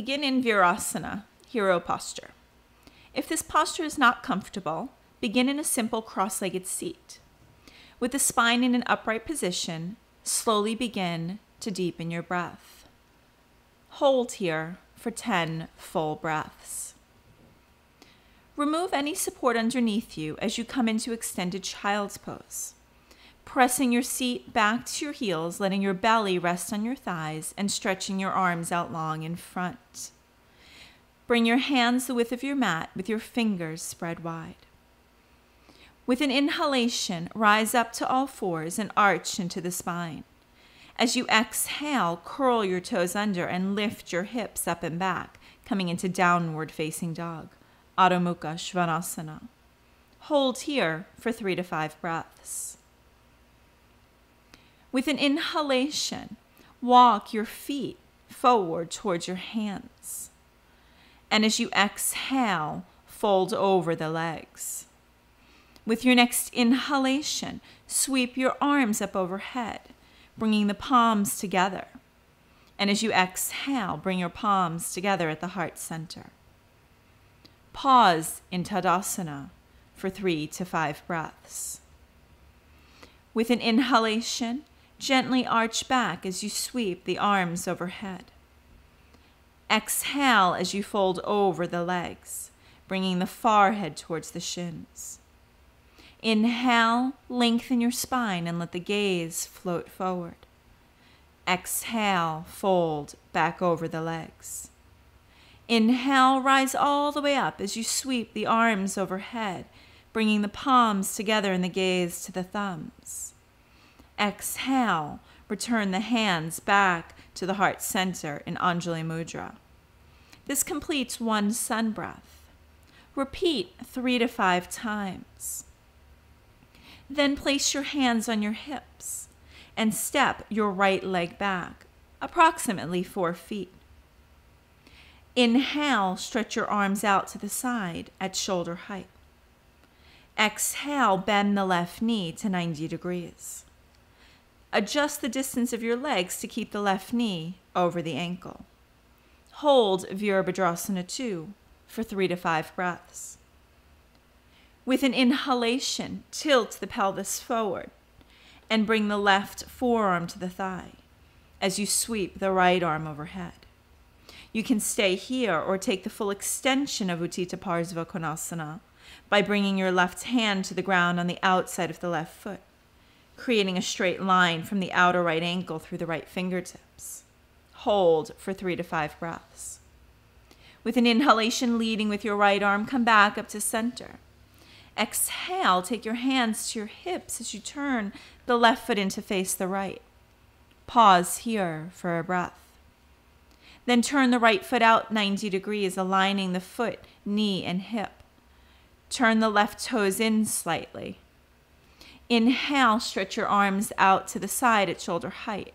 Begin in Virasana, hero posture. If this posture is not comfortable, begin in a simple cross-legged seat. With the spine in an upright position, slowly begin to deepen your breath. Hold here for 10 full breaths. Remove any support underneath you as you come into extended child's pose. Pressing your seat back to your heels, letting your belly rest on your thighs and stretching your arms out long in front. Bring your hands the width of your mat with your fingers spread wide. With an inhalation, rise up to all fours and arch into the spine. As you exhale, curl your toes under and lift your hips up and back, coming into downward facing dog, Adho Mukha Svanasana. Hold here for 3 to 5 breaths. With an inhalation, walk your feet forward towards your hands. And as you exhale, fold over the legs. With your next inhalation, sweep your arms up overhead, bringing the palms together. And as you exhale, bring your palms together at the heart center. Pause in Tadasana for 3 to 5 breaths. With an inhalation, gently arch back as you sweep the arms overhead. Exhale as you fold over the legs, bringing the forehead towards the shins. Inhale, lengthen your spine and let the gaze float forward. Exhale, fold back over the legs. Inhale, rise all the way up as you sweep the arms overhead, bringing the palms together and the gaze to the thumbs. Exhale, return the hands back to the heart center in Anjali Mudra. This completes 1 sun breath. Repeat 3 to 5 times. Then place your hands on your hips and step your right leg back, approximately 4 feet. Inhale, stretch your arms out to the side at shoulder height. Exhale, bend the left knee to 90 degrees. Adjust the distance of your legs to keep the left knee over the ankle. Hold Virabhadrasana 2 for 3 to 5 breaths. With an inhalation, tilt the pelvis forward and bring the left forearm to the thigh as you sweep the right arm overhead. You can stay here or take the full extension of Utthita Parsva Konasana by bringing your left hand to the ground on the outside of the left foot, creating a straight line from the outer right ankle through the right fingertips. Hold for 3 to 5 breaths. With an inhalation leading with your right arm, come back up to center. Exhale, take your hands to your hips as you turn the left foot in to face the right. Pause here for a breath. Then turn the right foot out 90 degrees, aligning the foot, knee, and hip. Turn the left toes in slightly. Inhale, stretch your arms out to the side at shoulder height.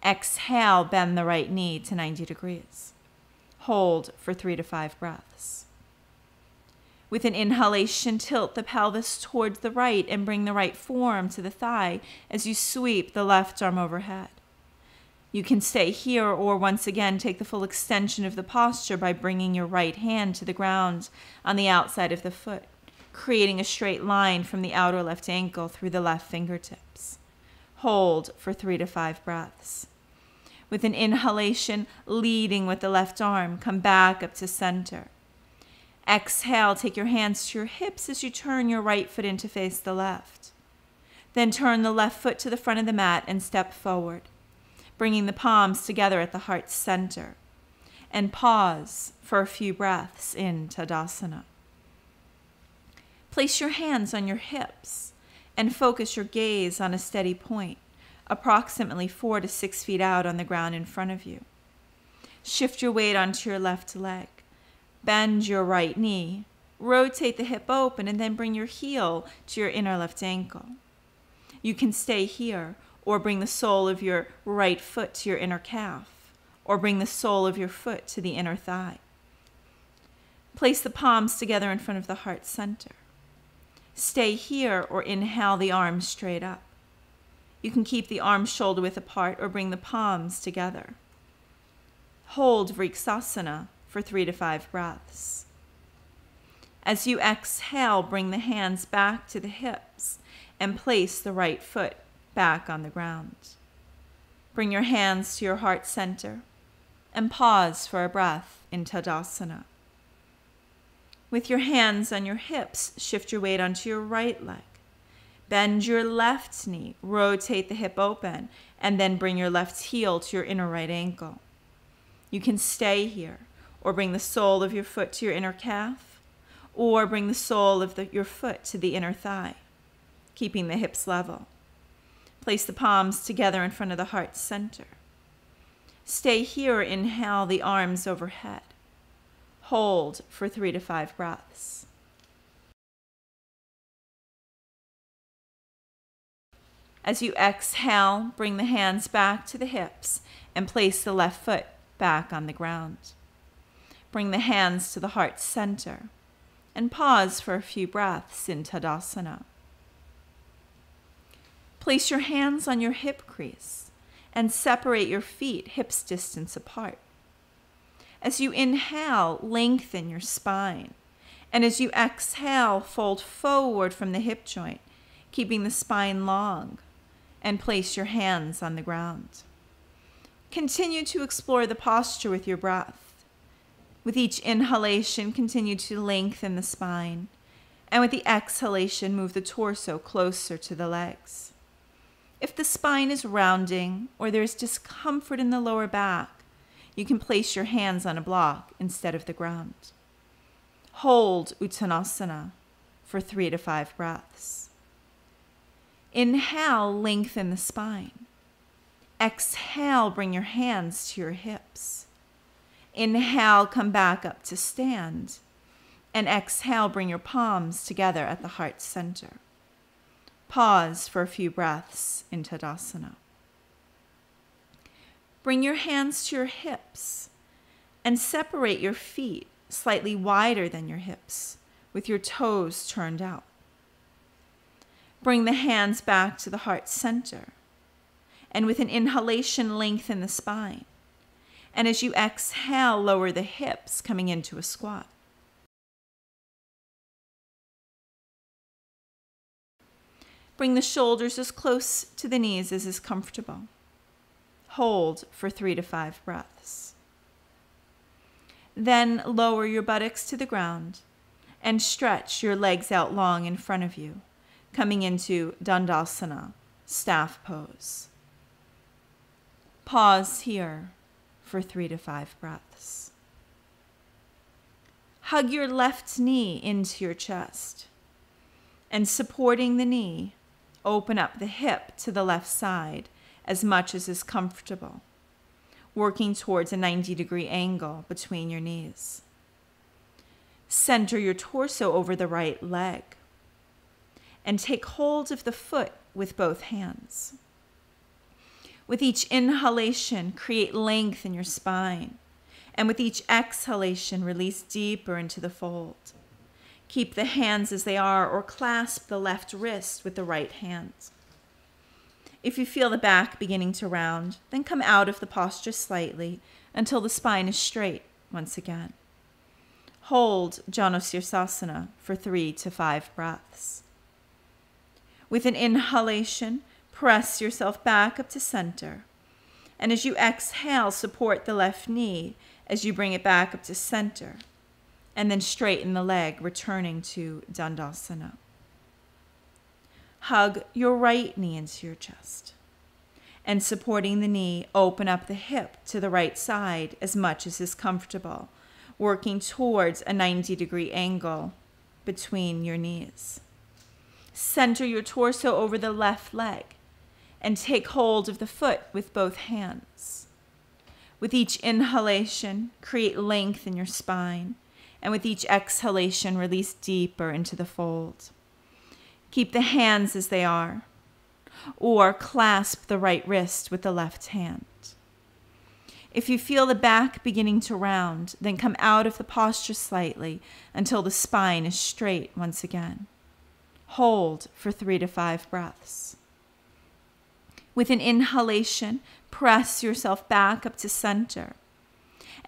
Exhale, bend the right knee to 90 degrees. Hold for 3 to 5 breaths. With an inhalation, tilt the pelvis towards the right and bring the right forearm to the thigh as you sweep the left arm overhead. You can stay here or once again take the full extension of the posture by bringing your right hand to the ground on the outside of the foot, creating a straight line from the outer left ankle through the left fingertips. Hold for 3 to 5 breaths. With an inhalation, leading with the left arm, come back up to center. Exhale, take your hands to your hips as you turn your right foot in to face the left. Then turn the left foot to the front of the mat and step forward, bringing the palms together at the heart center. And pause for a few breaths in Tadasana. Place your hands on your hips and focus your gaze on a steady point, approximately 4 to 6 feet out on the ground in front of you. Shift your weight onto your left leg. Bend your right knee. Rotate the hip open and then bring your heel to your inner left ankle. You can stay here or bring the sole of your right foot to your inner calf, or bring the sole of your foot to the inner thigh. Place the palms together in front of the heart center. Stay here or inhale the arms straight up. You can keep the arms shoulder width apart or bring the palms together. Hold Vriksasana for 3 to 5 breaths. As you exhale, bring the hands back to the hips and place the right foot back on the ground. Bring your hands to your heart center and pause for a breath in Tadasana. With your hands on your hips, shift your weight onto your right leg. Bend your left knee, rotate the hip open, and then bring your left heel to your inner right ankle. You can stay here, or bring the sole of your foot to your inner calf, or bring the sole of your foot to the inner thigh, keeping the hips level. Place the palms together in front of the heart center. Stay here, inhale the arms overhead. Hold for 3 to 5 breaths. As you exhale, bring the hands back to the hips and place the left foot back on the ground. Bring the hands to the heart center and pause for a few breaths in Tadasana. Place your hands on your hip crease and separate your feet hips distance apart. As you inhale, lengthen your spine. And as you exhale, fold forward from the hip joint, keeping the spine long, and place your hands on the ground. Continue to explore the posture with your breath. With each inhalation, continue to lengthen the spine. And with the exhalation, move the torso closer to the legs. If the spine is rounding or there is discomfort in the lower back, you can place your hands on a block instead of the ground. Hold Uttanasana for 3 to 5 breaths. Inhale, lengthen the spine. Exhale, bring your hands to your hips. Inhale, come back up to stand. And exhale, bring your palms together at the heart center. Pause for a few breaths in Tadasana. Bring your hands to your hips and separate your feet slightly wider than your hips with your toes turned out. Bring the hands back to the heart center. And with an inhalation, lengthen the spine. And as you exhale, lower the hips, coming into a squat. Bring the shoulders as close to the knees as is comfortable. Hold for 3 to 5 breaths. Then lower your buttocks to the ground and stretch your legs out long in front of you, coming into Dandasana, staff pose. Pause here for 3 to 5 breaths. Hug your left knee into your chest, and supporting the knee, open up the hip to the left side as much as is comfortable, working towards a 90-degree angle between your knees. Center your torso over the right leg and take hold of the foot with both hands. With each inhalation, create length in your spine, and with each exhalation, release deeper into the fold. Keep the hands as they are, or clasp the left wrist with the right hand. If you feel the back beginning to round, then come out of the posture slightly until the spine is straight once again. Hold Janu-Sirsasana for 3 to 5 breaths. With an inhalation, press yourself back up to center. And as you exhale, support the left knee as you bring it back up to center. And then straighten the leg, returning to Dandasana. Hug your right knee into your chest. And supporting the knee, open up the hip to the right side as much as is comfortable, working towards a 90-degree angle between your knees. Center your torso over the left leg and take hold of the foot with both hands. With each inhalation, create length in your spine, and with each exhalation, release deeper into the fold. Keep the hands as they are, or clasp the right wrist with the left hand. If you feel the back beginning to round, then come out of the posture slightly until the spine is straight once again. Hold for 3 to 5 breaths. With an inhalation, press yourself back up to center.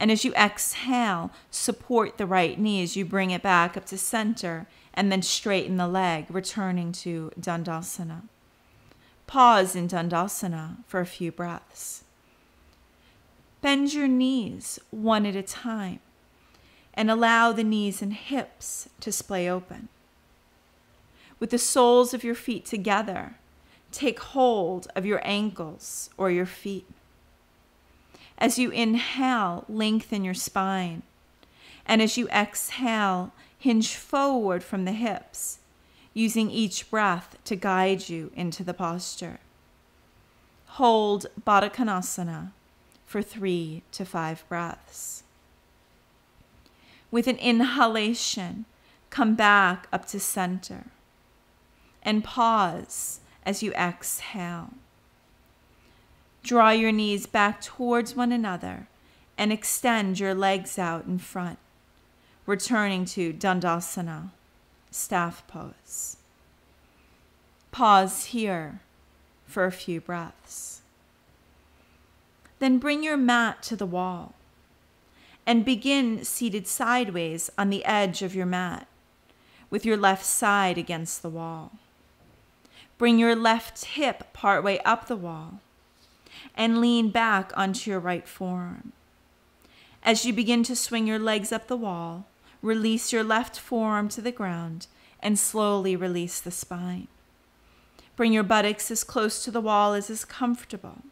And as you exhale, support the right knee as you bring it back up to center, and then straighten the leg, returning to Dandasana. Pause in Dandasana for a few breaths. Bend your knees one at a time and allow the knees and hips to splay open. With the soles of your feet together, take hold of your ankles or your feet. As you inhale, lengthen your spine. And as you exhale, hinge forward from the hips, using each breath to guide you into the posture. Hold Baddha Konasana for 3 to 5 breaths. With an inhalation, come back up to center and pause as you exhale. Draw your knees back towards one another and extend your legs out in front, returning to Dandasana, staff pose. Pause here for a few breaths. Then bring your mat to the wall and begin seated sideways on the edge of your mat with your left side against the wall. Bring your left hip partway up the wall and lean back onto your right forearm. As you begin to swing your legs up the wall, release your left forearm to the ground and slowly release the spine. Bring your buttocks as close to the wall as is comfortable.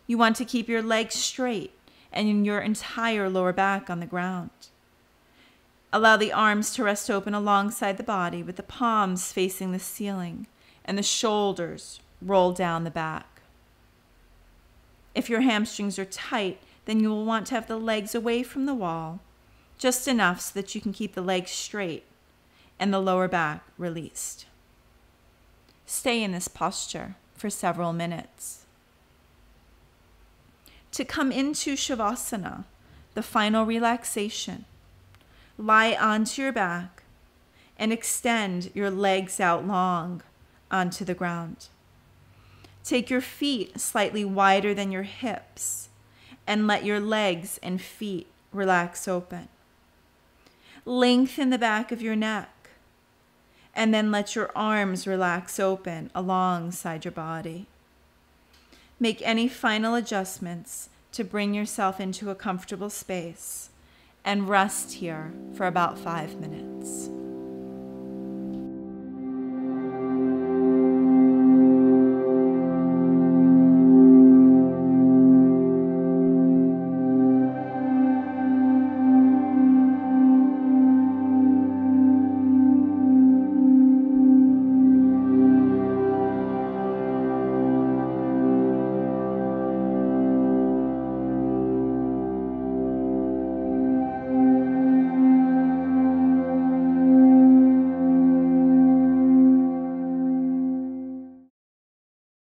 You want to keep your legs straight and your entire lower back on the ground. Allow the arms to rest open alongside the body with the palms facing the ceiling and the shoulders roll down the back. If your hamstrings are tight, then you will want to have the legs away from the wall, just enough so that you can keep the legs straight and the lower back released. Stay in this posture for several minutes. To come into Shavasana, the final relaxation, lie onto your back and extend your legs out long onto the ground. Take your feet slightly wider than your hips and let your legs and feet relax open. Lengthen the back of your neck and then let your arms relax open alongside your body. Make any final adjustments to bring yourself into a comfortable space and rest here for about 5 minutes.